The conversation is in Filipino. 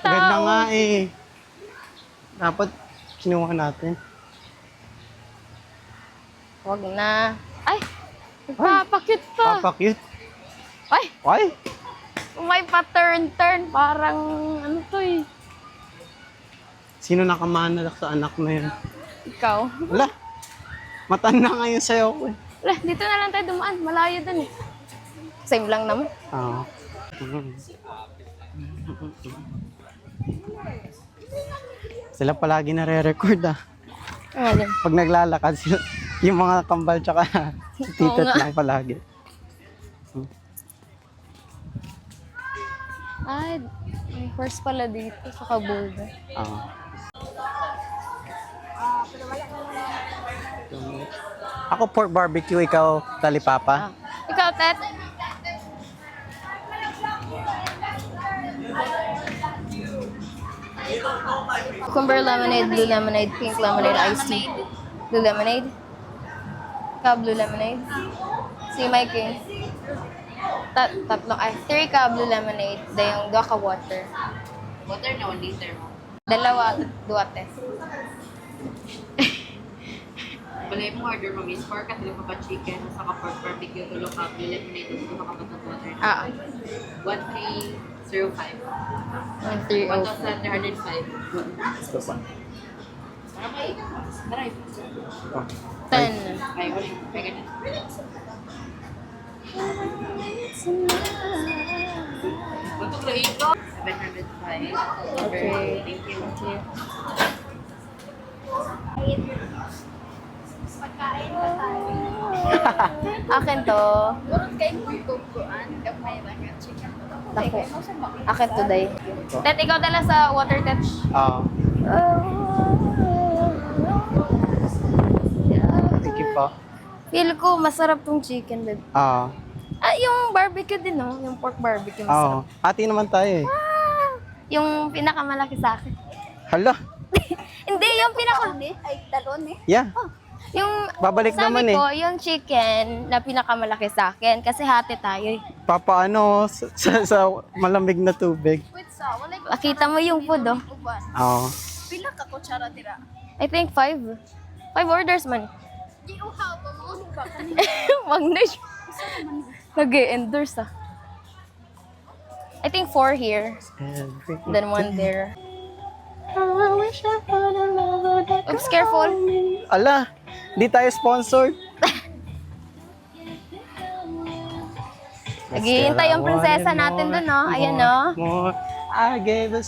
Ganda nga eh. Dapat kinuha natin. Wag na. Ay! Nagpapakute pa. Papakyut. Ay! Ay! May pa-turn-turn. Parang ano to eh. Sino nakamanalak sa anak na yun? Ikaw. Wala. Matanda nga yun sa'yo ko eh. Wala, dito na lang tayo dumaan. Malayo dun eh. Same lang naman. Oo. Sila palagi nare-record ah. Alam. Pag naglalakad sila, yung mga kambal tsaka si titet nga. lang palagi. Ay, may horse pala dito sa Kabulga. Oo. Ako pork barbecue, ikaw talipapa. Ikaw, Tet? Cucumber lemonade, blue lemonade, pink lemonade, iced tea. Blue lemonade. Ikaw, blue lemonade. Si Mikey. Tatlong, ay, 3 ka blue lemonade. Dayong 2 ka water. Water na 1 liter mo. Dalawa, duwate. Balay mo order mo is 4 ka tulo ka chicken sa ka pork barbecue tulo ka lemonade tulo ka patong water. Ah, 1305. 130. 1305. Ito pa. Maray. Maray. 10. Ay, wala. Ay, ganyan. Buntok na ito. 705. Okay. Thank you. Thank you. Akin to. Ako. Akin today. Tet, ikaw dala sa water touch. Oo. Thank you po. Feel ko masarap tong chicken, babe. Oo. Ah, yung barbecue din, no? Yung pork barbecue Oo. masarap. Ati naman tayo eh. Ah, yung pinakamalaki sa akin. Hala. Hindi, yung pinaka... Ay, talon eh. Yeah. Yung Babalik sabi naman eh. ko, yung chicken na pinakamalaki sa akin kasi hati tayo eh. Papaano sa malamig na tubig. Wait sa, wala ko. Makita mo yung food, oh. Oo. Pila ka kutsara tira. I think 5. 5 orders man. Di uhaw pa mo ba kanina? Wag na siya. Nag-endorse ah. I think 4 here. Then 1 there. Oops, careful. Ala, di tayo sponsored. Naghihintay yung prinsesa natin dun, no? Ayan, no? More, I gave a